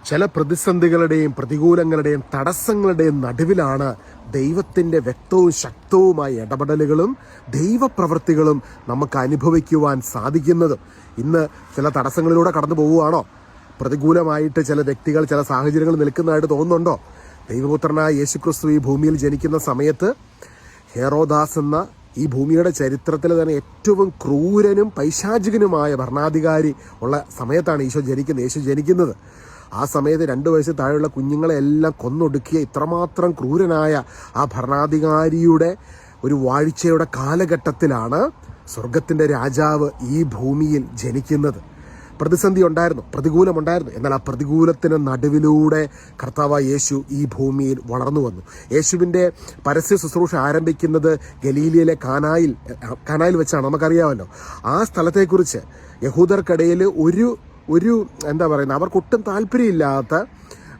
ചില പ്രതിസന്ധികളുടെയും പ്രതികൂലങ്ങളുടെയും തടസ്സങ്ങളുടെയും നടുവിലാണ് ദൈവത്തിൻ്റെ വ്യക്തവും ശക്തവുമായ ഇടപെടലുകളും ദൈവപ്രവൃത്തികളും നമുക്ക് അനുഭവിക്കുവാൻ സാധിക്കുന്നത്. ഇന്ന് ചില തടസ്സങ്ങളിലൂടെ കടന്നു പോവുകയാണോ? പ്രതികൂലമായിട്ട് ചില വ്യക്തികൾ, ചില സാഹചര്യങ്ങൾ നിൽക്കുന്നതായിട്ട് തോന്നുന്നുണ്ടോ? ദൈവപുത്രനായ യേശുക്രിസ്തു ഈ ഭൂമിയിൽ ജനിക്കുന്ന സമയത്ത് ഹെറോദാസ് എന്ന ഈ ഭൂമിയുടെ ചരിത്രത്തിൽ തന്നെ ഏറ്റവും ക്രൂരനും പൈശാചികനുമായ ഭരണാധികാരി ഉള്ള സമയത്താണ് യേശു ജനിക്കുന്നത്. ആ സമയത്ത് 2 വയസ്സ് താഴെയുള്ള കുഞ്ഞുങ്ങളെ എല്ലാം കൊന്നൊടുക്കിയ ഇത്രമാത്രം ക്രൂരനായ ആ ഭരണാധികാരിയുടെ ഒരു വാഴ്ചയുടെ കാലഘട്ടത്തിലാണ് സ്വർഗത്തിൻ്റെ രാജാവ് ഈ ഭൂമിയിൽ ജനിക്കുന്നത്. പ്രതിസന്ധി ഉണ്ടായിരുന്നു, പ്രതികൂലമുണ്ടായിരുന്നു. എന്നാൽ ആ പ്രതികൂലത്തിന് നടുവിലൂടെ കർത്താവായ യേശു ഈ ഭൂമിയിൽ വളർന്നു വന്നു. യേശുവിൻ്റെ പരസ്യ ശുശ്രൂഷ ആരംഭിക്കുന്നത് ഗലീലയിലെ കാനായിൽ വെച്ചാണ്. നമുക്കറിയാമല്ലോ. ആ സ്ഥലത്തെക്കുറിച്ച് യഹൂദർക്കിടയിൽ ഒരു എന്താ പറയുന്നത്, അവർക്കൊട്ടും താല്പര്യമില്ലാത്ത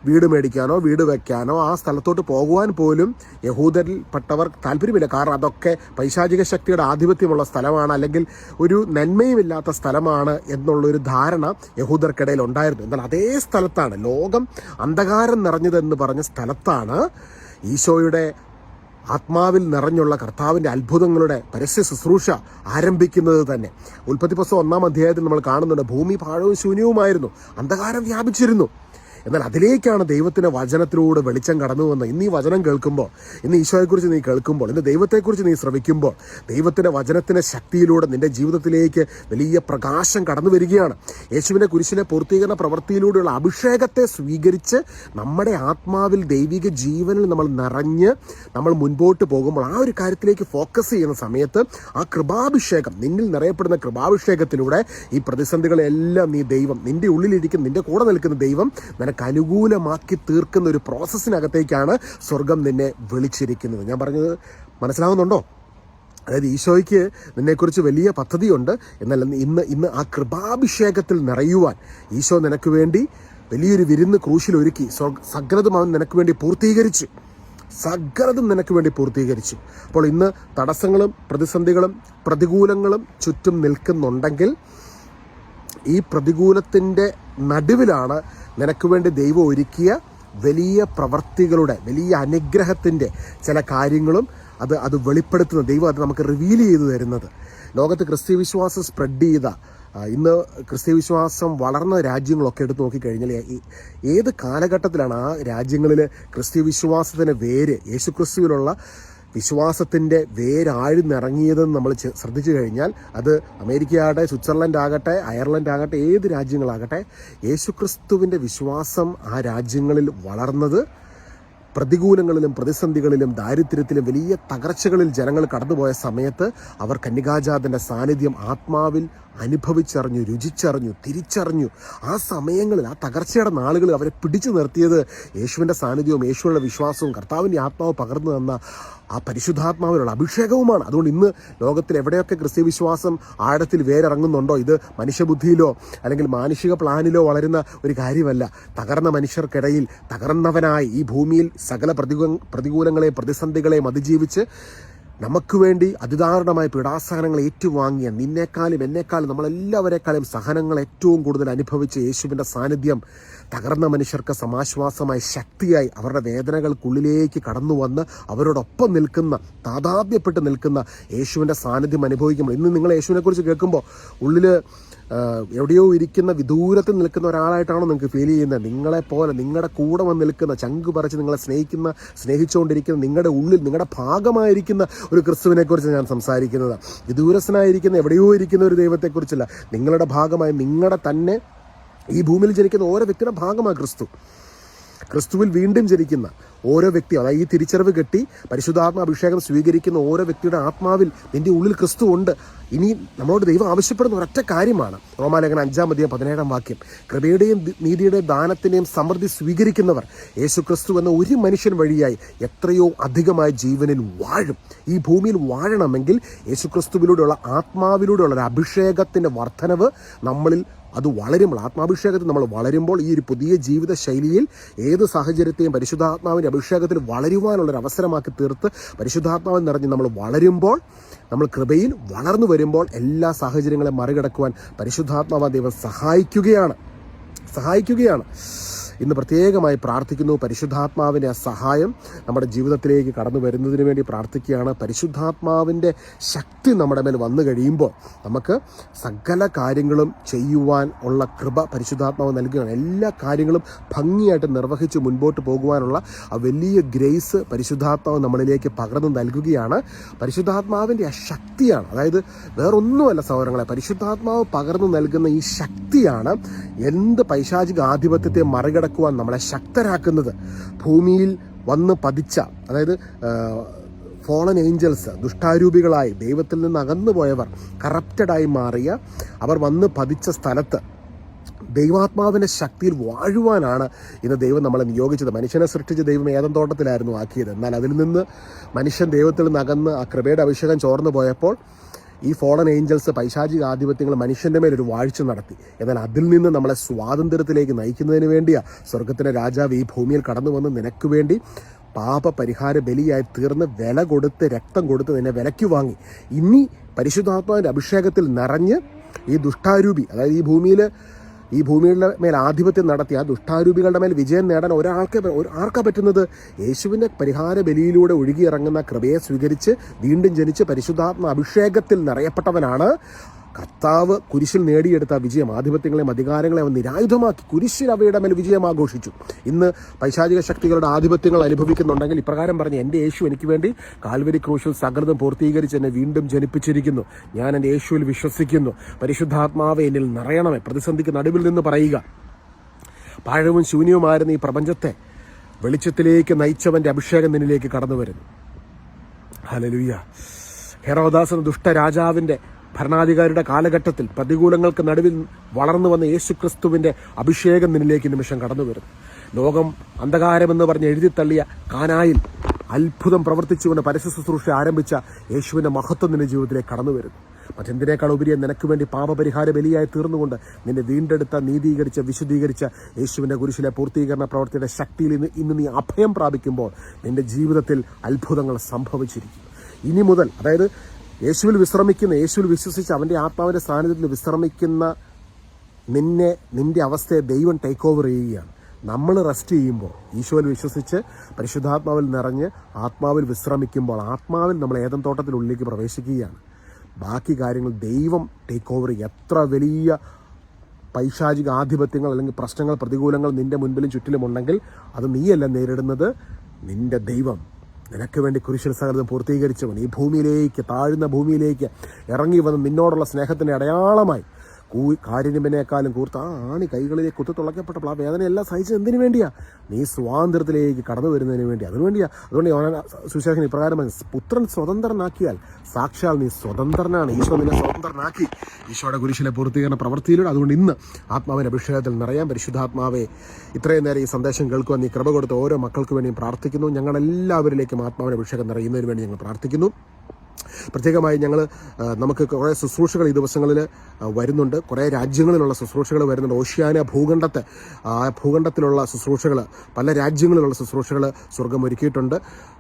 വീട് മേടിക്കാനോ വീട് വെക്കാനോ ആ സ്ഥലത്തോട്ട് പോകുവാൻ പോലും യഹൂദരിൽപ്പെട്ടവർ താല്പര്യമില്ല. കാരണം അതൊക്കെ പൈശാചിക ശക്തിയുടെ ആധിപത്യമുള്ള സ്ഥലമാണ്, അല്ലെങ്കിൽ ഒരു നന്മയുമില്ലാത്ത സ്ഥലമാണ് എന്നുള്ളൊരു ധാരണ യഹൂദർക്കിടയിൽ ഉണ്ടായിരുന്നു. എന്നാൽ അതേ സ്ഥലത്താണ്, ലോകം അന്ധകാരം നിറഞ്ഞതെന്ന് പറഞ്ഞ സ്ഥലത്താണ് ഈശോയുടെ ആത്മാവിൽ നിറഞ്ഞുള്ള കർത്താവിൻ്റെ അത്ഭുതങ്ങളുടെ പരസ്യ ശുശ്രൂഷ ആരംഭിക്കുന്നത് തന്നെ. ഉൽപ്പത്തി പുസ്തകം 1-ാം അധ്യായത്തിൽ നമ്മൾ കാണുന്നുണ്ട്, ഭൂമി പാഴവും ശൂന്യവുമായിരുന്നു, അന്ധകാരം വ്യാപിച്ചിരുന്നു. എന്നാൽ അതിലേക്കാണ് ദൈവത്തിൻ്റെ വചനത്തിലൂടെ വെളിച്ചം കടന്നു വന്നത്. ഇന്ന് ഈ വചനം കേൾക്കുമ്പോൾ, ഇന്ന് ഈശോയെക്കുറിച്ച് നീ കേൾക്കുമ്പോൾ, ഇന്ന് ദൈവത്തെക്കുറിച്ച് നീ ശ്രവിക്കുമ്പോൾ, ദൈവത്തിൻ്റെ വചനത്തിൻ്റെ ശക്തിയിലൂടെ നിൻ്റെ ജീവിതത്തിലേക്ക് വലിയ പ്രകാശം കടന്നു വരികയാണ്. യേശുവിൻ്റെ കുരിശിലെ പൂർത്തീകരണ പ്രവൃത്തിയിലൂടെയുള്ള അഭിഷേകത്തെ സ്വീകരിച്ച് നമ്മുടെ ആത്മാവിൽ ദൈവിക ജീവനിൽ നമ്മൾ നിറഞ്ഞ് നമ്മൾ മുൻപോട്ട് പോകുമ്പോൾ, ആ ഒരു കാര്യത്തിലേക്ക് ഫോക്കസ് ചെയ്യുന്ന സമയത്ത് ആ കൃപാഭിഷേകം, നിന്നിൽ നിറയപ്പെടുന്ന കൃപാഭിഷേകത്തിലൂടെ ഈ പ്രതിസന്ധികളെല്ലാം ദൈവം, നിൻ്റെ ഉള്ളിലിരിക്കുന്ന, നിൻ്റെ കൂടെ നിൽക്കുന്ന ദൈവം നിനക്ക് അനുകൂലമാക്കി തീർക്കുന്ന ഒരു പ്രോസസ്സിനകത്തേക്കാണ് സ്വർഗം നിന്നെ വിളിച്ചിരിക്കുന്നത്. ഞാൻ പറഞ്ഞത് മനസ്സിലാവുന്നുണ്ടോ? അതായത് ഈശോയ്ക്ക് നിന്നെക്കുറിച്ച് വലിയ പദ്ധതിയുണ്ട്. എന്നാൽ ഇന്ന് ആ കൃപാഭിഷേകത്തിൽ നിറയുവാൻ ഈശോ നിനക്ക് വേണ്ടി വലിയൊരു വിരുന്ന് ക്രൂശിൽ ഒരുക്കി. സകലതും അവൻ നിനക്ക് വേണ്ടി പൂർത്തീകരിച്ചു. അപ്പോൾ ഇന്ന് തടസ്സങ്ങളും പ്രതിസന്ധികളും പ്രതികൂലങ്ങളും ചുറ്റും നിൽക്കുന്നുണ്ടെങ്കിൽ, ഈ പ്രതികൂലത്തിൻ്റെ നടുവിലാണ് നിനക്ക് വേണ്ടി ദൈവം ഒരുക്കിയ വലിയ പ്രവർത്തികളുടെ, വലിയ അനുഗ്രഹത്തിൻ്റെ ചില കാര്യങ്ങളും അത് വെളിപ്പെടുത്തുന്ന ദൈവം അത് നമുക്ക് റിവീൽ ചെയ്തു തരുന്നത്. ലോകത്ത് ക്രിസ്ത്യ വിശ്വാസം സ്പ്രെഡ് ചെയ്ത, ഇന്ന് ക്രിസ്ത്യ വിശ്വാസം വളർന്ന രാജ്യങ്ങളൊക്കെ എടുത്ത് നോക്കിക്കഴിഞ്ഞാൽ ഏത് കാലഘട്ടത്തിലാണ് ആ രാജ്യങ്ങളിൽ ക്രിസ്ത്യ വിശ്വാസത്തിൻ്റെ വേര്, യേശുക്രിസ്തുവിലുള്ള വിശ്വാസത്തിൻ്റെ വേരാഴ്ന്നിറങ്ങിയതെന്ന് നമ്മൾ ശ്രദ്ധിച്ചു കഴിഞ്ഞാൽ, അത് അമേരിക്കയാകട്ടെ, സ്വിറ്റ്സർലൻഡ് ആകട്ടെ, അയർലൻഡ് ആകട്ടെ, ഏത് രാജ്യങ്ങളാകട്ടെ, യേശുക്രിസ്തുവിൻ്റെ വിശ്വാസം ആ രാജ്യങ്ങളിൽ വളർന്നത് പ്രതികൂലങ്ങളിലും പ്രതിസന്ധികളിലും ദാരിദ്ര്യത്തിലും വലിയ തകർച്ചകളിൽ ജനങ്ങൾ കടന്നുപോയ സമയത്ത് അവർ കന്യകാജാതൻ്റെ സാന്നിധ്യം ആത്മാവിൽ അനുഭവിച്ചറിഞ്ഞു, രുചിച്ചറിഞ്ഞു, തിരിച്ചറിഞ്ഞു. ആ സമയങ്ങളിൽ, ആ തകർച്ചയുടെ നാളുകളിൽ അവരെ പിടിച്ചു നിർത്തിയത് യേശുവിൻ്റെ സാന്നിധ്യവും യേശുവിൻ്റെ വിശ്വാസവും കർത്താവിൻ്റെ ആത്മാവ് പകർന്നു തന്ന ആ പരിശുദ്ധാത്മാവിനുള്ള അഭിഷേകവുമാണ്. അതുകൊണ്ട് ഇന്ന് ലോകത്തിൽ എവിടെയൊക്കെ ക്രിസ്ത്യ വിശ്വാസം ആഴത്തിൽ വേരിറങ്ങുന്നുണ്ടോ, ഇത് മനുഷ്യബുദ്ധിയിലോ അല്ലെങ്കിൽ മാനുഷിക പ്ലാനിലോ വളരുന്ന ഒരു കാര്യമല്ല. തകർന്ന മനുഷ്യർക്കിടയിൽ തകർന്നവനായി ഈ ഭൂമിയിൽ സകല പ്രതികൂലങ്ങളെയും പ്രതിസന്ധികളെയും അതിജീവിച്ച് നമുക്ക് വേണ്ടി അതിദാരുണമായ പീഡാസഹനങ്ങൾ ഏറ്റുവാങ്ങിയ, നിന്നേക്കാളും എന്നെക്കാളും നമ്മളെല്ലാവരെക്കാളും സഹനങ്ങൾ ഏറ്റവും കൂടുതൽ അനുഭവിച്ച യേശുവിൻ്റെ സാന്നിധ്യം തകർന്ന മനുഷ്യർക്ക് സമാശ്വാസമായി, ശക്തിയായി, അവരുടെ വേദനകൾക്കുള്ളിലേക്ക് കടന്നു വന്ന് അവരോടൊപ്പം നിൽക്കുന്ന, താതാത്മ്യപ്പെട്ട് നിൽക്കുന്ന യേശുവിൻ്റെ സാന്നിധ്യം അനുഭവിക്കുമ്പോൾ, ഇന്ന് നിങ്ങൾ യേശുവിനെക്കുറിച്ച് കേൾക്കുമ്പോൾ ഉള്ളിൽ എവിടെയോ ഇരിക്കുന്ന, വിദൂരത്തിൽ നിൽക്കുന്ന ഒരാളായിട്ടാണോ നിങ്ങൾക്ക് ഫീൽ ചെയ്യുന്നത്? നിങ്ങളെപ്പോലെ നിങ്ങളുടെ കൂടെ വന്ന് നിൽക്കുന്ന, ചങ്ക് പറിച്ച് നിങ്ങളെ സ്നേഹിച്ചുകൊണ്ടിരിക്കുന്ന, നിങ്ങളുടെ ഉള്ളിൽ നിങ്ങളുടെ ഭാഗമായിരിക്കുന്ന ഒരു ക്രിസ്തുവിനെക്കുറിച്ച് ഞാൻ സംസാരിക്കുന്നത്. വിദൂരസ്ഥനായിരിക്കുന്ന, എവിടെയോ ഇരിക്കുന്ന ഒരു ദൈവത്തെക്കുറിച്ചല്ല. നിങ്ങളുടെ ഭാഗമായി, നിങ്ങളുടെ തന്നെ ഈ ഭൂമിയിൽ ജനിക്കുന്ന ഓരോ വ്യക്തിയുടെ ഭാഗമാണ് ക്രിസ്തുവിൽ വീണ്ടും ജനിക്കുന്ന ഓരോ വ്യക്തി, അതായത് ഈ തിരിച്ചറിവ് കെട്ടി പരിശുദ്ധാത്മാഭിഷേകം സ്വീകരിക്കുന്ന ഓരോ വ്യക്തിയുടെ ആത്മാവിൽ നിൻ്റെ ഉള്ളിൽ ക്രിസ്തു ഉണ്ട്. ഇനി നമ്മളോട് ദൈവം ആവശ്യപ്പെടുന്ന ഒരൊറ്റ കാര്യമാണ്. റോമാലേഖനം 5-ാം അധ്യായം 17-ാം വാക്യം, കൃപയുടെയും നീതിയുടെയും ദാനത്തിൻ്റെയും സമൃദ്ധി സ്വീകരിക്കുന്നവർ യേശു ക്രിസ്തു എന്ന ഒരു മനുഷ്യൻ വഴിയായി എത്രയോ അധികമായ ജീവനിൽ വാഴും. ഈ ഭൂമിയിൽ വാഴണമെങ്കിൽ യേശു ക്രിസ്തുവിലൂടെയുള്ള ആത്മാവിലൂടെയുള്ള ഒരു അഭിഷേകത്തിൻ്റെ വർധനവ് നമ്മളിൽ അത് വളരുമ്പോൾ, ആത്മാഭിഷേകത്തിൽ നമ്മൾ വളരുമ്പോൾ, ഈ ഒരു പുതിയ ജീവിത ശൈലിയിൽ ഏത് സാഹചര്യത്തെയും പരിശുദ്ധാത്മാവിൻ്റെ അഭിഷേകത്തിൽ വളരുവാനുള്ളൊരു അവസരമാക്കി തീർത്ത് പരിശുദ്ധാത്മാവിൽ നിറഞ്ഞ് നമ്മൾ വളരുമ്പോൾ, നമ്മൾ കൃപയിൽ വളർന്നു വരുമ്പോൾ എല്ലാ സാഹചര്യങ്ങളെ മറികടക്കുവാൻ പരിശുദ്ധാത്മാവ് ദൈവം സഹായിക്കുകയാണ്. ഇന്ന് പ്രത്യേകമായി പ്രാർത്ഥിക്കുന്നു. പരിശുദ്ധാത്മാവിൻ്റെ ആ സഹായം നമ്മുടെ ജീവിതത്തിലേക്ക് കടന്നു വരുന്നതിന് വേണ്ടി പ്രാർത്ഥിക്കുകയാണ്. പരിശുദ്ധാത്മാവിൻ്റെ ശക്തി നമ്മുടെ മേൽ വന്നു കഴിയുമ്പോൾ നമുക്ക് സകല കാര്യങ്ങളും ചെയ്യുവാൻ ഉള്ള കൃപ പരിശുദ്ധാത്മാവ് നൽകുകയാണ്. എല്ലാ കാര്യങ്ങളും ഭംഗിയായിട്ട് നിർവഹിച്ച് മുൻപോട്ട് പോകുവാനുള്ള ആ വലിയ ഗ്രേസ് പരിശുദ്ധാത്മാവ് നമ്മളിലേക്ക് പകർന്നു നൽകുകയാണ്. പരിശുദ്ധാത്മാവിൻ്റെ ആ ശക്തിയാണ്, അതായത് വേറൊന്നുമല്ല സഹോദരങ്ങളെ, പരിശുദ്ധാത്മാവ് പകർന്നു നൽകുന്ന ഈ ശക്തിയാണ് എന്ത് പൈശാചിക ആധിപത്യത്തെ മറികടക്കുവാൻ നമ്മളെ ശക്തരാക്കുന്നത്. ഭൂമിയിൽ വന്ന് പതിച്ച, അതായത് ഫോളൻ ഏഞ്ചൽസ്, ദുഷ്ടാരൂപികളായി ദൈവത്തിൽ നിന്ന് അകന്നു പോയവർ, കറപ്റ്റഡായി മാറിയ അവർ വന്ന് പതിച്ച സ്ഥലത്ത് ദൈവാത്മാവിൻ്റെ ശക്തിയിൽ വാഴുവാനാണ് ഇന്ന് ദൈവം നമ്മളെ നിയോഗിച്ചത്. മനുഷ്യനെ സൃഷ്ടിച്ച ദൈവം ഏദൻ തോട്ടത്തിലായിരുന്നു ആക്കിയത്. എന്നാൽ അതിൽ നിന്ന് മനുഷ്യൻ ദൈവത്തിൽ നിന്ന് അകന്ന് ആ കൃപയുടെ അഭിഷേകം ചോർന്നു പോയപ്പോൾ ഈ ഫോളൻ ഏഞ്ചൽസ്, പൈശാചിക ആധിപത്യങ്ങൾ മനുഷ്യൻ്റെ മേലൊരു വാഴ്ച നടത്തി. എന്നാൽ അതിൽ നിന്ന് നമ്മളെ സ്വാതന്ത്ര്യത്തിലേക്ക് നയിക്കുന്നതിന് വേണ്ടിയാണ് സ്വർഗത്തിൻ്റെ രാജാവ് ഈ ഭൂമിയിൽ കടന്നു വന്ന് നിനക്ക് വേണ്ടി പാപപരിഹാര ബലിയായി തീർന്ന് വില കൊടുത്ത്, രക്തം കൊടുത്ത് നിന്നെ വിലയ്ക്ക് വാങ്ങി. ഇനി പരിശുദ്ധാത്മാവിൻ്റെ അഭിഷേകത്തിൽ നിറഞ്ഞ് ഈ ദുഷ്ടാരൂപി, അതായത് ഈ ഭൂമിയുടെ മേൽ ആധിപത്യം നടത്തി ആ ദുഷ്ടാരൂപികളുടെ മേൽ വിജയം നേടാൻ ആർക്കാ പറ്റുന്നത്? യേശുവിൻ്റെ പരിഹാര ബലിയിലൂടെ ഒഴുകിയിറങ്ങുന്ന കൃപയെ സ്വീകരിച്ച് വീണ്ടും ജനിച്ച് പരിശുദ്ധാത്മ അഭിഷേകത്തിൽ നിറയപ്പെട്ടവനാണ് കർത്താവ് കുരിശിൽ നേടിയെടുത്ത വിജയം. ആധിപത്യങ്ങളെയും അധികാരങ്ങളെ അവൻ നിരായുധമാക്കി കുരിശിൽ അവയുടെ മേൽ വിജയം ആഘോഷിച്ചു. ഇന്ന് പൈശാചിക ശക്തികളുടെ ആധിപത്യങ്ങൾ അനുഭവിക്കുന്നുണ്ടെങ്കിൽ ഇപ്രകാരം പറഞ്ഞ്, എൻ്റെ യേശു എനിക്ക് വേണ്ടി കാൽവരി ക്രൂശിൽ സകലതും പൂർത്തീകരിച്ച് എന്നെ വീണ്ടും ജനിപ്പിച്ചിരിക്കുന്നു. ഞാൻ എൻ്റെ യേശുവിൽ വിശ്വസിക്കുന്നു. പരിശുദ്ധാത്മാവെ എന്നിൽ നിറയണമേ. പ്രതിസന്ധിക്ക് നടുവിൽ നിന്ന് പറയുക. പാഴവും ശൂന്യവുമായിരുന്ന ഈ പ്രപഞ്ചത്തെ വെളിച്ചത്തിലേക്ക് നയിച്ചവൻ്റെ അഭിഷേകം നിന്നിലേക്ക് കടന്നു വരുന്നു. ഹല്ലേലൂയ. ഹെരോദാസ് എന്ന ദുഷ്ടരാജാവിൻ്റെ ഭരണാധികാരിയുടെ കാലഘട്ടത്തിൽ പ്രതികൂലങ്ങൾക്ക് നടുവിൽ വളർന്നു വന്ന യേശുക്രിസ്തുവിൻ്റെ അഭിഷേകം നിന്നിലേക്ക് നിമിഷം കടന്നു വരുന്നു. ലോകം അന്ധകാരമെന്ന് പറഞ്ഞ് എഴുതിത്തള്ളിയ കാനായിൽ അത്ഭുതം പ്രവർത്തിച്ചുകൊണ്ട് പരസ്യ ശുശ്രൂഷ ആരംഭിച്ച യേശുവിൻ്റെ മഹത്വം നിന്റെ ജീവിതത്തിലേക്ക് കടന്നു വരുന്നു. മറ്റെന്തിനേക്കാൾ ഉപരി നിനക്ക് വേണ്ടി പാപപരിഹാര ബലിയായി തീർന്നുകൊണ്ട് നിന്നെ വീണ്ടെടുത്ത, നീതീകരിച്ച, വിശുദ്ധീകരിച്ച യേശുവിൻ്റെ കുരിശിലെ പൂർത്തീകരണ പ്രവൃത്തിയുടെ ശക്തിയിൽ ഇന്ന് നീ അഭയം പ്രാപിക്കുമ്പോൾ നിന്റെ ജീവിതത്തിൽ അത്ഭുതങ്ങൾ സംഭവിച്ചിരിക്കും. ഇനി മുതൽ, അതായത് യേശുവിൽ വിശ്വസിച്ച് അവൻ്റെ ആത്മാവിൻ്റെ സാന്നിധ്യത്തിൽ വിശ്രമിക്കുന്ന നിന്റെ അവസ്ഥയെ ദൈവം ടേക്ക് ഓവർ ചെയ്യുകയാണ്. നമ്മൾ റെസ്റ്റ് ചെയ്യുമ്പോൾ, ഈശോയിൽ വിശ്വസിച്ച് പരിശുദ്ധാത്മാവിൽ നിറഞ്ഞ് ആത്മാവിൽ വിശ്രമിക്കുമ്പോൾ ആത്മാവിൽ നമ്മൾ ഏദൻ തോട്ടത്തിനുള്ളിലേക്ക് പ്രവേശിക്കുകയാണ്. ബാക്കി കാര്യങ്ങൾ ദൈവം ടേക്ക് ഓവർ ചെയ്യും. എത്ര വലിയ പൈശാചിക ആധിപത്യങ്ങൾ അല്ലെങ്കിൽ പ്രശ്നങ്ങൾ, പ്രതികൂലങ്ങൾ നിന്റെ മുൻപിലും ചുറ്റിലും ഉണ്ടെങ്കിൽ അത് നീയല്ല നേരിടുന്നത്, നിന്റെ ദൈവം നിനക്ക് വേണ്ടി കുരിശിൽ സകലതും പൂർത്തീകരിച്ചവൻ ഈ ഭൂമിയിലേക്ക്, താഴ്ന്ന ഭൂമിയിലേക്ക് ഇറങ്ങി വന്ന് നിന്നോടുള്ള സ്നേഹത്തിൻ്റെ അടയാളമായി കാരുണ്യത്തിനേക്കാളും കൂർത്ത ആണി കൈകളിലേക്ക് കുത്തിത്തുളയ്ക്കപ്പെട്ടപ്പോൾ ആ വേദനയെല്ലാം സഹിച്ചത് എന്തിനു വേണ്ടിയാ? നീ സ്വാതന്ത്ര്യത്തിലേക്ക് കടന്നു വരുന്നതിന് വേണ്ടി. അതുകൊണ്ട് യോഹന്നാൻ സുവിശേഷൻ ഇപ്രകാരം, പുത്രൻ സ്വതന്ത്രനാക്കിയാൽ സാക്ഷാൽ നീ സ്വതന്ത്രനാണ്. ഈശോ നിന്നെ സ്വതന്ത്രനാക്കി ഈശോയുടെ കുരിശിലെ പൂർത്തീകരണ പ്രവൃത്തിയിലൂടെ. അതുകൊണ്ട് ഇന്ന് ആത്മാവിൻ്റെ അഭിഷേകത്തിൽ നിറയാൻ പരിശുദ്ധാത്മാവെ ഇത്രയും നേരം ഈ സന്ദേശം കേൾക്കുവാൻ നീ കൃപ കൊടുത്ത ഓരോ മക്കൾക്ക് വേണ്ടിയും പ്രാർത്ഥിക്കുന്നു. ഞങ്ങളെല്ലാവരിലേക്കും ആത്മാവിൻ്റെ അഭിഷേകം നിറയുന്നതിന് വേണ്ടി ഞങ്ങൾ പ്രാർത്ഥിക്കുന്നു. പ്രത്യേകമായി നമുക്ക് കുറേ ശുശ്രൂഷകൾ ഈ ദിവസങ്ങളിൽ വരുന്നുണ്ട്. കുറേ രാജ്യങ്ങളിലുള്ള ശുശ്രൂഷകൾ വരുന്നുണ്ട്. ഓഷ്യാന ഭൂഖണ്ഡത്തിലുള്ള ശുശ്രൂഷകൾ, പല രാജ്യങ്ങളിലുള്ള ശുശ്രൂഷകൾ സ്വർഗം ഒരുക്കിയിട്ടുണ്ട്.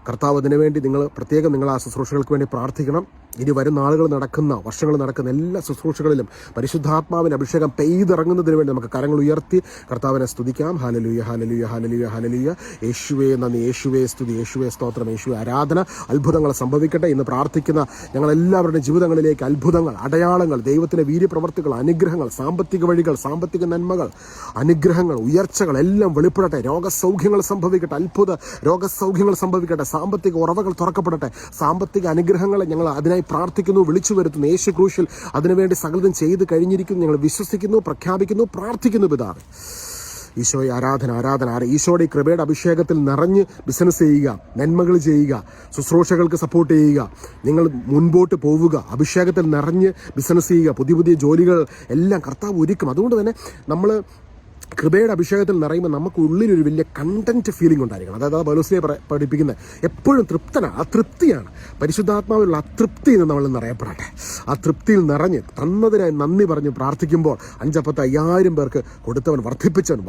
കർത്താവ് അതിനുവേണ്ടി നിങ്ങൾ ആ ശുശ്രൂഷകൾക്ക് വേണ്ടി പ്രാർത്ഥിക്കണം. ഇനി വരുന്ന നാളുകൾ നടക്കുന്ന, വർഷങ്ങൾ നടക്കുന്ന എല്ലാ ശുശ്രൂഷകളിലും പരിശുദ്ധാത്മാവിൻ്റെ അഭിഷേകം പെയ്തിറങ്ങുന്നതിന് വേണ്ടി നമുക്ക് കരങ്ങൾ ഉയർത്തി കർത്താവിനെ സ്തുതിക്കാം. Hallelujah, hallelujah, hallelujah, hallelujah. യേശുവേ നന്ദി, യേശുവേ സ്തുതി, യേശുവേ സ്തോത്രം, യേശുവേ ആരാധന. അത്ഭുതങ്ങൾ സംഭവിക്കട്ടെ. ഇന്ന് പ്രാർത്ഥിക്കുന്ന ഞങ്ങളെല്ലാവരുടെ ജീവിതങ്ങളിലേക്ക് അത്ഭുതങ്ങൾ, അടയാളങ്ങൾ, ദൈവത്തിൻ്റെ വീര്യപ്രവർത്തികൾ, അനുഗ്രഹങ്ങൾ, സാമ്പത്തിക വഴികൾ, സാമ്പത്തിക നന്മകൾ, അനുഗ്രഹങ്ങൾ, ഉയർച്ചകൾ എല്ലാം വെളിപ്പെടട്ടെ. രോഗസൗഖ്യങ്ങൾ സംഭവിക്കട്ടെ. അത്ഭുത രോഗസൗഖ്യങ്ങൾ സംഭവിക്കട്ടെ. സാമ്പത്തിക ഉറവകൾ തുറക്കപ്പെടട്ടെ. സാമ്പത്തിക അനുഗ്രഹങ്ങളെ ഞങ്ങൾ അതിനായി പ്രാർത്ഥിക്കുന്നു, വിളിച്ചു വരുത്തുന്നു. യേശു ക്രൂശിൽ അതിനുവേണ്ടി സകലതും ചെയ്ത് കഴിഞ്ഞിരിക്കുന്നു. ഞങ്ങൾ വിശ്വസിക്കുന്നു, പ്രഖ്യാപിക്കുന്നു, പ്രാർത്ഥിക്കുന്നു. പിതാവേ, ഈശോയെ ആരാധന. ഈശോയുടെ ഈ കൃപയുടെ അഭിഷേകത്തിൽ നിറഞ്ഞ് ബിസിനസ് ചെയ്യുക, നന്മകൾ ചെയ്യുക, ശുശ്രൂഷകൾക്ക് സപ്പോർട്ട് ചെയ്യുക, നിങ്ങൾ മുൻപോട്ട് പോവുക, അഭിഷേകത്തിൽ നിറഞ്ഞ് ബിസിനസ് ചെയ്യുക, പുതിയ ജോലികൾ എല്ലാം കർത്താവ് ഒരുക്കും. അതുകൊണ്ട് തന്നെ നമ്മൾ കൃപയുടെ അഭിഷേകത്തിൽ നിറയുമ്പോൾ നമുക്ക് ഉള്ളിലൊരു വലിയ കണ്ടന്റ് ഫീലിംഗ് ഉണ്ടായിരിക്കണം. അതായത് പൗലോസിനെ പഠിപ്പിക്കുന്നത് എപ്പോഴും ആ തൃപ്തിയാണ്. പരിശുദ്ധാത്മാവിലുള്ള അതൃപ്തി എന്ന് നമ്മൾ നിറയപ്പെടട്ടെ. ആ തൃപ്തിയിൽ നിറഞ്ഞ് തന്നതിനായി നന്ദി പറഞ്ഞ് പ്രാർത്ഥിക്കുമ്പോൾ 5,000 പേർക്ക് കൊടുത്തവൻ, വർദ്ധിപ്പിച്ചവൻ,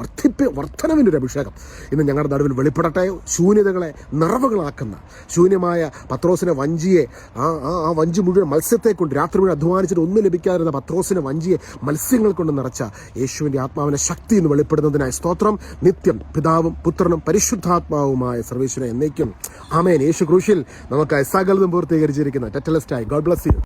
വർധനവിൻ്റെ ഒരു അഭിഷേകം ഇന്ന് ഞങ്ങളുടെ നടുവിൽ വെളിപ്പെടട്ടെ. ശൂന്യതകളെ നിറവുകളാക്കുന്ന, ശൂന്യമായ പത്രോസിനെ വഞ്ചിയെ, ആ വഞ്ചി മുഴുവൻ മത്സ്യത്തെ കൊണ്ട് രാത്രി മുഴുവൻ അധ്വാനിച്ചിട്ട് ഒന്നും ലഭിക്കാതിരുന്ന പത്രോസിനെ വഞ്ചിയെ മത്സ്യങ്ങൾ കൊണ്ട് നിറച്ച യേശുവിൻ്റെ ആത്മാവിൻ്റെ ശക്തി നമുക്ക് വെളിപ്പെടുന്നതിനായി സ്തോത്രം. നിത്യം പിതാവും പുത്രനും പരിശുദ്ധാത്മാവുമായ സർവേശ്വരനെ എന്നേക്കും ആമേൻ. യേശു ക്രൂശിൽ നമുക്കായി സകലതും പൂർത്തീകരിച്ചിരിക്കുന്ന ടെറ്റലിസ്റ്റായി. God bless U.